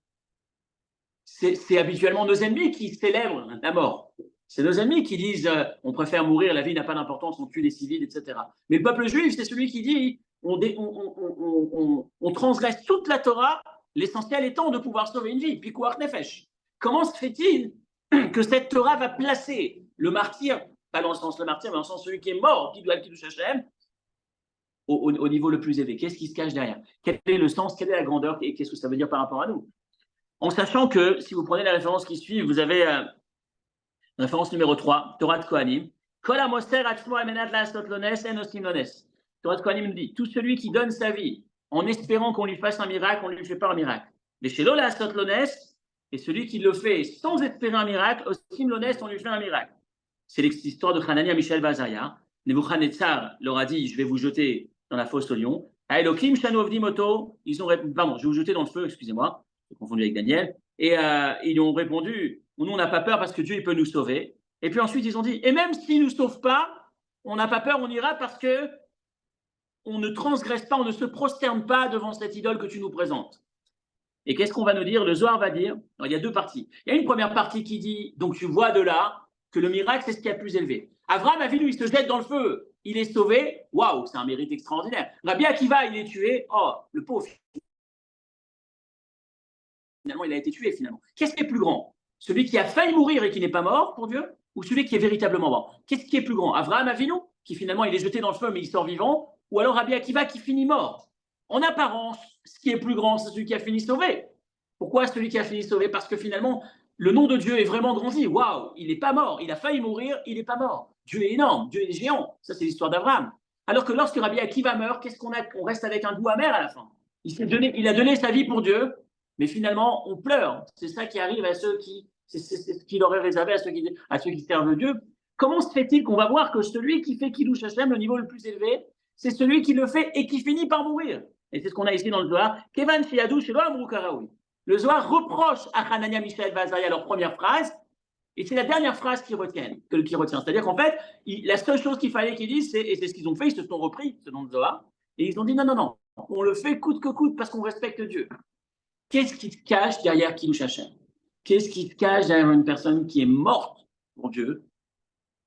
C'est habituellement nos ennemis qui célèbrent la mort. C'est nos ennemis qui disent on préfère mourir, la vie n'a pas d'importance, on tue les civils, etc. Mais le peuple juif, c'est celui qui dit on transgresse toute la Torah, l'essentiel étant de pouvoir sauver une vie. Pikuach nefesh. Comment se fait-il que cette Torah va placer le martyr, pas dans le sens le martyr, mais dans le sens celui qui est mort, qui doit le Kiddush Hashem, au niveau le plus élevé? Qu'est-ce qui se cache derrière? Quel est le sens? Quelle est la grandeur? Et qu'est-ce que ça veut dire par rapport à nous? En sachant que, si vous prenez la référence qui suit, vous avez référence numéro 3, Torah de Kohanim. Torah de Kohanim dit, tout celui qui donne sa vie en espérant qu'on lui fasse un miracle, on ne lui fait pas un miracle. Mais chez Lola Sotlones, et celui qui le fait sans espérer un miracle, aussi Lones, on lui fait un miracle. C'est l'histoire de Hanania Michel Bazaria. Nebuchadnezzar leur a dit, je vais vous jeter dans la fosse au lion. Elohim Shanovdi Moto, ils ont répondu, pardon, je vais vous jeter dans le feu, excusez-moi, j'ai confondu avec Daniel. Et ils ont répondu, nous on n'a pas peur parce que Dieu il peut nous sauver. Et puis ensuite ils ont dit, et même s'il ne nous sauve pas, on n'a pas peur, on ira parce que on ne transgresse pas, on ne se prosterne pas devant cette idole que tu nous présentes. Et qu'est-ce qu'on va nous dire? Le Zohar va dire, alors, il y a deux parties. Il y a une première partie qui dit, donc tu vois de là que le miracle c'est ce qui est le plus élevé. Abraham a vu, lui, il se jette dans le feu, il est sauvé, waouh, c'est un mérite extraordinaire. Rabbi Akiva, il est tué, oh, le pauvre. Finalement, il a été tué, finalement. Qu'est-ce qui est plus grand? Celui qui a failli mourir et qui n'est pas mort pour Dieu, ou celui qui est véritablement mort? Qu'est-ce qui est plus grand? Abraham Avinu, qui finalement il est jeté dans le feu mais il sort vivant, ou alors Rabbi Akiva qui finit mort? En apparence, ce qui est plus grand, c'est celui qui a fini sauvé. Pourquoi celui qui a fini sauvé? Parce que finalement, le nom de Dieu est vraiment grandi. Waouh, il n'est pas mort, il a failli mourir, il n'est pas mort. Dieu est énorme, Dieu est géant. Ça, c'est l'histoire d'Abraham. Alors que lorsque Rabbi Akiva meurt, qu'est-ce qu'on a? On reste avec un goût amer à la fin. Il a donné sa vie pour Dieu, mais finalement, on pleure. C'est ça qui arrive à ceux qui, c'est ce qu'il aurait réservé à ceux qui servent Dieu. Comment se fait-il qu'on va voir que celui qui fait Kiddush Hashem, le niveau le plus élevé, c'est celui qui le fait et qui finit par mourir? Et c'est ce qu'on a ici dans le Zohar. Kevan Sheyadou Shelo Amru Karaoui. Le Zohar reproche à Hanania, Mishaël, Vazaria leur première phrase, et c'est la dernière phrase qu'ils retiennent. C'est-à-dire qu'en fait, la seule chose qu'il fallait qu'ils disent, et c'est ce qu'ils ont fait, ils se sont repris selon le Zohar, et ils ont dit non, on le fait coûte que coûte parce qu'on respecte Dieu. Qu'est-ce qui se cache derrière Kiddush Hashem? Qu'est-ce qui se cache derrière une personne qui est morte pour Dieu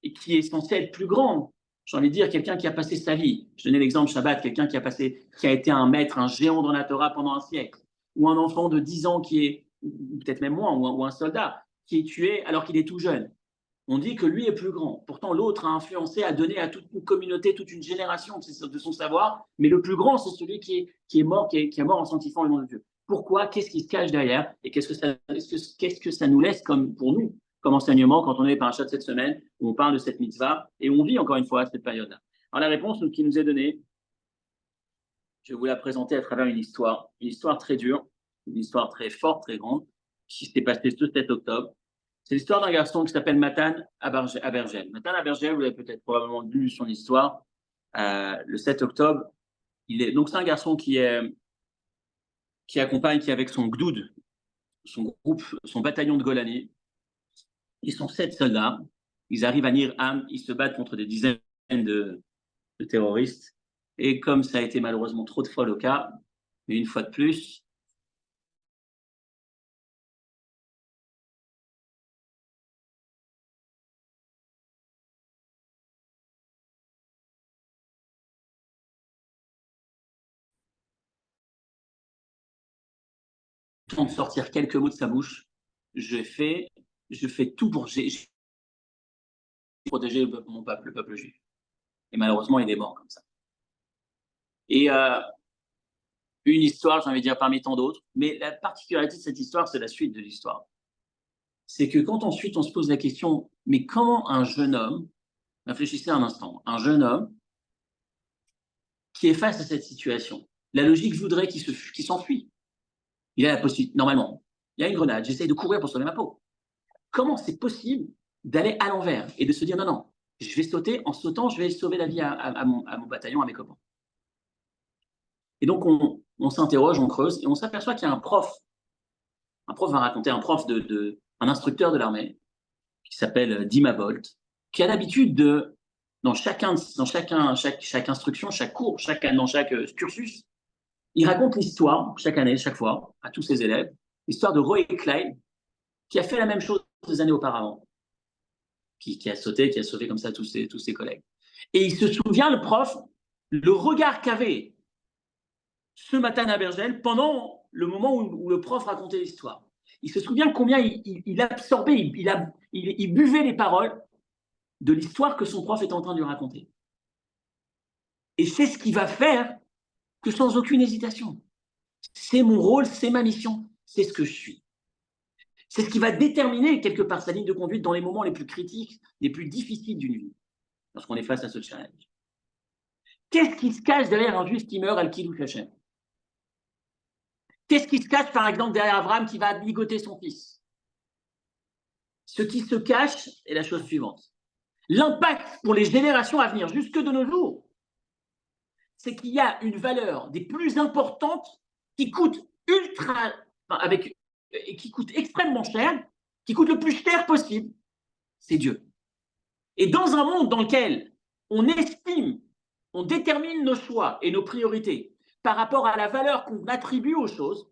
et qui est censée être plus grande? J'ai envie de dire quelqu'un qui a passé sa vie. Je donnais l'exemple Shabbat, quelqu'un qui a été un maître, un géant dans la Torah pendant un siècle, ou un enfant de 10 ans qui est, peut-être même moins, ou un soldat qui est tué alors qu'il est tout jeune. On dit que lui est plus grand. Pourtant, l'autre a influencé, a donné à toute une communauté, toute une génération de son savoir. Mais le plus grand, c'est celui qui est mort, qui est mort en sanctifiant le nom de Dieu. Pourquoi? Qu'est-ce qui se cache derrière? Et qu'est-ce que ça nous laisse pour nous, comme enseignement, quand on est par un chat de cette semaine, où on parle de cette mitzvah, et où on vit encore une fois cette période-là? Alors la réponse qui nous est donnée, je vais vous la présenter à travers une histoire très dure, une histoire très forte, très grande, qui s'est passée ce 7 octobre. C'est l'histoire d'un garçon qui s'appelle Matan Abergel. Matan Abergel, vous avez peut-être probablement lu son histoire. Le 7 octobre, donc c'est un garçon qui accompagne, qui est avec son gdoud, son groupe, son bataillon de Golani. Ils sont 7 soldats. Ils arrivent à Nir Am. Ils se battent contre des dizaines de terroristes. Et comme ça a été malheureusement trop de fois le cas, mais une fois de plus, de sortir quelques mots de sa bouche, je fais tout pour protéger mon peuple, le peuple juif. Et malheureusement, il est mort comme ça. Et une histoire, j'ai envie de dire, parmi tant d'autres, mais la particularité de cette histoire, c'est la suite de l'histoire. C'est que quand ensuite on se pose la question, mais comment un jeune homme, réfléchissez un instant, un jeune homme qui est face à cette situation, la logique voudrait qu'il s'enfuit. Il a la possibilité, normalement, il y a une grenade, j'essaye de courir pour sauver ma peau. Comment c'est possible d'aller à l'envers et de se dire non, je vais sauter, en sautant, je vais sauver la vie à mon bataillon, à mes copains. Et donc, on s'interroge, on creuse, et on s'aperçoit qu'il y a un prof va raconter, un instructeur de l'armée, qui s'appelle Dima Bolt, qui a l'habitude dans chaque instruction, chaque cours, dans chaque cursus, il raconte l'histoire, chaque année, chaque fois, à tous ses élèves, l'histoire de Roy Klein, qui a fait la même chose des années auparavant, qui a sauté, qui a sauvé comme ça tous ses collègues. Et il se souvient, le prof, le regard qu'avait ce matin à Bergel pendant le moment où le prof racontait l'histoire. Il se souvient combien il absorbait, il buvait les paroles de l'histoire que son prof est en train de lui raconter. Et c'est ce qui va faire que sans aucune hésitation, c'est mon rôle, c'est ma mission, c'est ce que je suis. C'est ce qui va déterminer quelque part sa ligne de conduite dans les moments les plus critiques, les plus difficiles d'une vie, lorsqu'on est face à ce challenge. Qu'est-ce qui se cache derrière un juif qui meurt al Kiddush Hashem? Qu'est-ce qui se cache, par exemple, derrière Abraham qui va ligoter son fils? Ce qui se cache est la chose suivante. L'impact pour les générations à venir, jusque de nos jours, c'est qu'il y a une valeur des plus importantes qui coûte qui coûte extrêmement cher, qui coûte le plus cher possible, c'est Dieu. Et dans un monde dans lequel on estime, on détermine nos choix et nos priorités par rapport à la valeur qu'on attribue aux choses,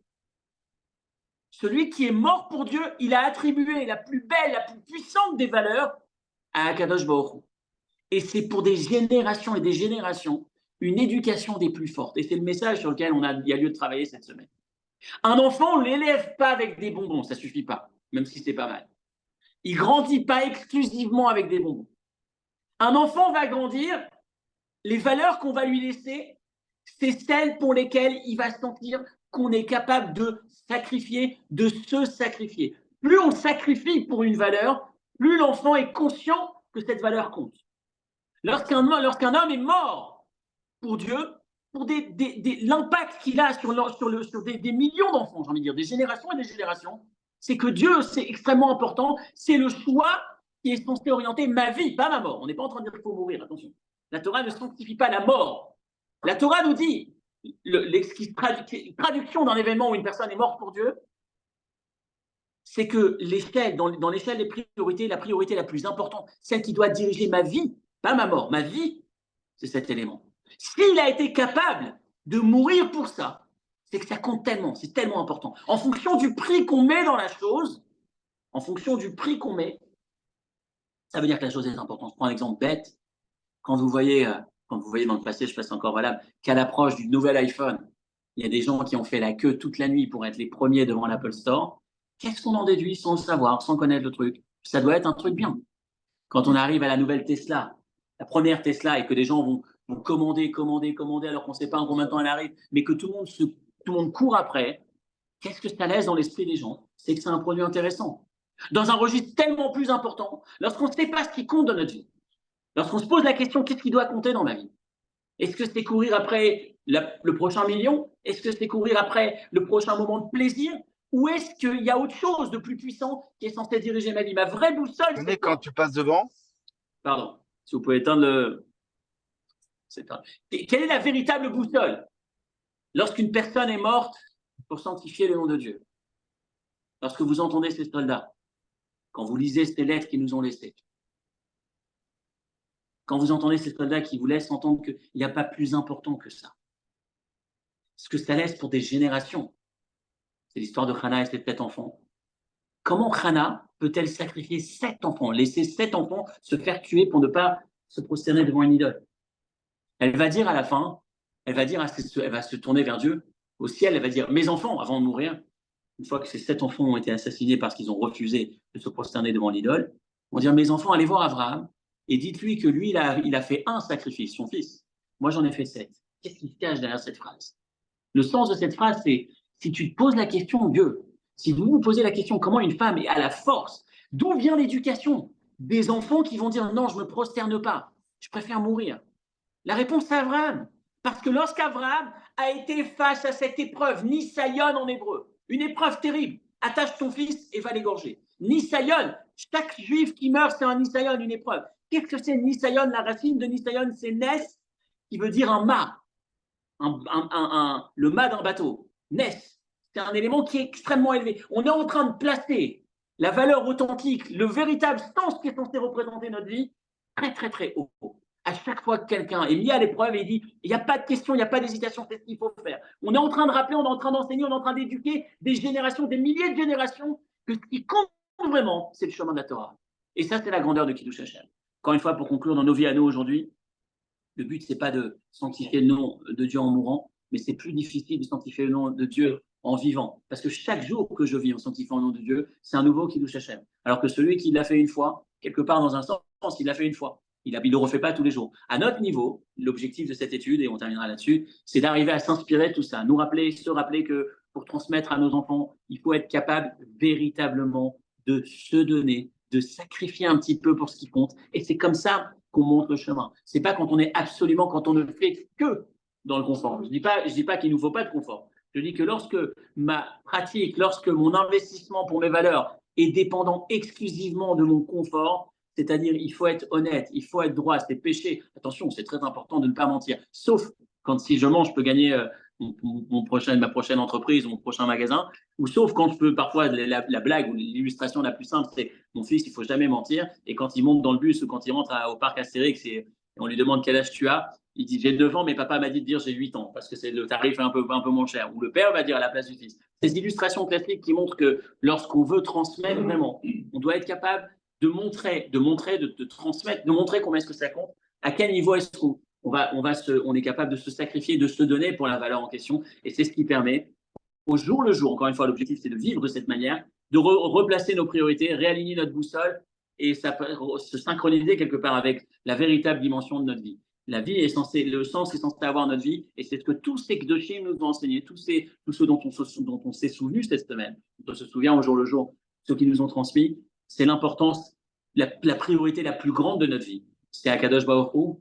celui qui est mort pour Dieu, il a attribué la plus belle, la plus puissante des valeurs à Akadosh Baruch Hu. Et c'est pour des générations et des générations une éducation des plus fortes. Et c'est le message sur lequel il y a lieu de travailler cette semaine. Un enfant, on ne l'élève pas avec des bonbons, ça ne suffit pas, même si c'est pas mal. Il ne grandit pas exclusivement avec des bonbons. Un enfant va grandir, les valeurs qu'on va lui laisser, c'est celles pour lesquelles il va sentir qu'on est capable de sacrifier, de se sacrifier. Plus on sacrifie pour une valeur, plus l'enfant est conscient que cette valeur compte. Lorsqu'un homme est mort pour Dieu, pour l'impact qu'il a sur des millions d'enfants, j'ai envie de dire, des générations et des générations, c'est que Dieu, c'est extrêmement important, c'est le choix qui est censé orienter ma vie, pas ma mort. On n'est pas en train de dire qu'il faut mourir, attention. La Torah ne sanctifie pas la mort. La Torah nous dit, traduction d'un événement où une personne est morte pour Dieu, c'est que l'échelle, dans l'échelle des priorités, la priorité la plus importante, celle qui doit diriger ma vie, pas ma mort, ma vie, c'est cet élément. S'il a été capable de mourir pour ça, c'est que ça compte tellement, c'est tellement important. En fonction du prix qu'on met dans la chose, en fonction du prix qu'on met, ça veut dire que la chose est importante. Je prends un exemple bête. Quand vous voyez dans le passé, je sais pas si c'est encore valable, qu'à l'approche du nouvel iPhone, il y a des gens qui ont fait la queue toute la nuit pour être les premiers devant l'Apple Store. Qu'est-ce qu'on en déduit sans le savoir, sans connaître le truc? Ça doit être un truc bien. Quand on arrive à la nouvelle Tesla, la première Tesla, et que des gens vont commander alors qu'on ne sait pas en combien de temps elle arrive, mais que tout le monde court après, qu'est-ce que ça laisse dans l'esprit des gens? C'est que c'est un produit intéressant. Dans un registre tellement plus important, lorsqu'on ne sait pas ce qui compte dans notre vie, lorsqu'on se pose la question, qu'est-ce qui doit compter dans ma vie? Est-ce que c'est courir après le prochain million? Est-ce que c'est courir après le prochain moment de plaisir? Ou est-ce qu'il y a autre chose de plus puissant qui est censé diriger ma vie? Ma vraie boussole, c'est
Quand
quoi?
tu passes devant.
Pardon, si vous pouvez éteindre le. Quelle est la véritable boussole? Lorsqu'une personne est morte pour sanctifier le nom de Dieu, lorsque vous entendez ces soldats, quand vous lisez ces lettres qu'ils nous ont laissées, quand vous entendez ces soldats qui vous laissent entendre qu'il n'y a pas plus important que ça, ce que ça laisse pour des générations, c'est l'histoire de Hannah et ses 7 enfants. Comment Hannah peut-elle sacrifier 7 enfants, laisser 7 enfants se faire tuer pour ne pas se prosterner devant une idole? Elle va dire à la fin, elle va se tourner vers Dieu, au ciel, elle va dire, mes enfants, avant de mourir, une fois que ces 7 enfants ont été assassinés parce qu'ils ont refusé de se prosterner devant l'idole, on va dire, mes enfants, allez voir Abraham et dites-lui que lui, il a fait un sacrifice, son fils. Moi, j'en ai fait 7. Qu'est-ce qui se cache derrière cette phrase? Le sens de cette phrase, c'est, si tu te poses la question, Dieu, si vous vous posez la question, comment une femme est à la force, d'où vient l'éducation? Des enfants qui vont dire, non, je ne me prosterne pas, je préfère mourir. La réponse c'est Abraham. Parce que lorsqu'Abraham a été face à cette épreuve, Nisayon en hébreu, une épreuve terrible, attache ton fils et va l'égorger. Nisayon, chaque juif qui meurt, c'est un Nisayon, une épreuve. Qu'est-ce que c'est Nisayon? La racine de Nisayon, c'est Nes, qui veut dire un mât, le mât d'un bateau. Nes, c'est un élément qui est extrêmement élevé. On est en train de placer la valeur authentique, le véritable sens qui est censé représenter notre vie, très très très haut. À chaque fois que quelqu'un est mis à l'épreuve et il dit il n'y a pas de question, il n'y a pas d'hésitation, c'est ce qu'il faut faire. On est en train de rappeler, on est en train d'enseigner, on est en train d'éduquer des générations, des milliers de générations, que ce qui compte vraiment, c'est le chemin de la Torah. Et ça, c'est la grandeur de Kiddush Hashem. Encore une fois, pour conclure, dans nos vies à nous aujourd'hui, le but, c'est pas de sanctifier le nom de Dieu en mourant, mais c'est plus difficile de sanctifier le nom de Dieu en vivant. Parce que chaque jour que je vis en sanctifiant le nom de Dieu, c'est un nouveau Kiddush Hashem. Alors que celui qui l'a fait une fois, quelque part dans un sens, il l'a fait une fois. Il ne le refait pas tous les jours. À notre niveau, l'objectif de cette étude, et on terminera là-dessus, c'est d'arriver à s'inspirer de tout ça, se rappeler que pour transmettre à nos enfants, il faut être capable véritablement de se donner, de sacrifier un petit peu pour ce qui compte. Et c'est comme ça qu'on montre le chemin. C'est pas quand on ne fait que dans le confort. Je dis pas qu'il nous faut pas de confort. Je dis que lorsque ma pratique, lorsque mon investissement pour mes valeurs est dépendant exclusivement de mon confort, c'est-à-dire, il faut être honnête, il faut être droit, c'est péché. Attention, c'est très important de ne pas mentir. Sauf quand si je mens, je peux gagner ma prochaine entreprise, mon prochain magasin. Ou sauf quand je peux, parfois, la blague ou l'illustration la plus simple, c'est mon fils, il ne faut jamais mentir. Et quand il monte dans le bus ou quand il rentre au parc Astérix et on lui demande quel âge tu as, il dit j'ai 9 ans, mais papa m'a dit de dire j'ai 8 ans parce que le tarif est un peu moins cher. Ou le père va dire à la place du fils. Ces illustrations classiques qui montrent que lorsqu'on veut transmettre vraiment, on doit être capable de transmettre, de montrer combien est-ce que ça compte, à quel niveau est-ce on est capable de se sacrifier, de se donner pour la valeur en question. Et c'est ce qui permet, au jour le jour, encore une fois, l'objectif c'est de vivre de cette manière, de replacer nos priorités, réaligner notre boussole et se synchroniser quelque part avec la véritable dimension de notre vie. La vie est censée, le sens est censé avoir notre vie, et c'est ce que tous ces Kedoshim nous ont enseigné, tous ceux dont on s'est souvenu cette semaine, dont on se souvient au jour le jour, ceux qui nous ont transmis, c'est l'importance, la priorité la plus grande de notre vie. c'est Akadosh Baruch Hu,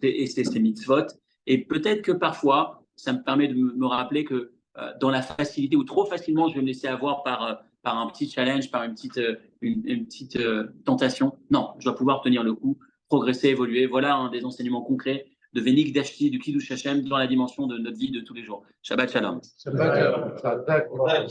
et c'est ses mitzvot. Et peut-être que parfois, ça me permet de me rappeler que dans la facilité ou trop facilement, je vais me laisser avoir par un petit challenge, par une petite tentation. Non, je dois pouvoir tenir le coup, progresser, évoluer. Voilà un des enseignements concrets de Vénik Dashti, du Kiddush Hashem dans la dimension de notre vie de tous les jours. Shabbat Shalom.
Shabbat Shalom.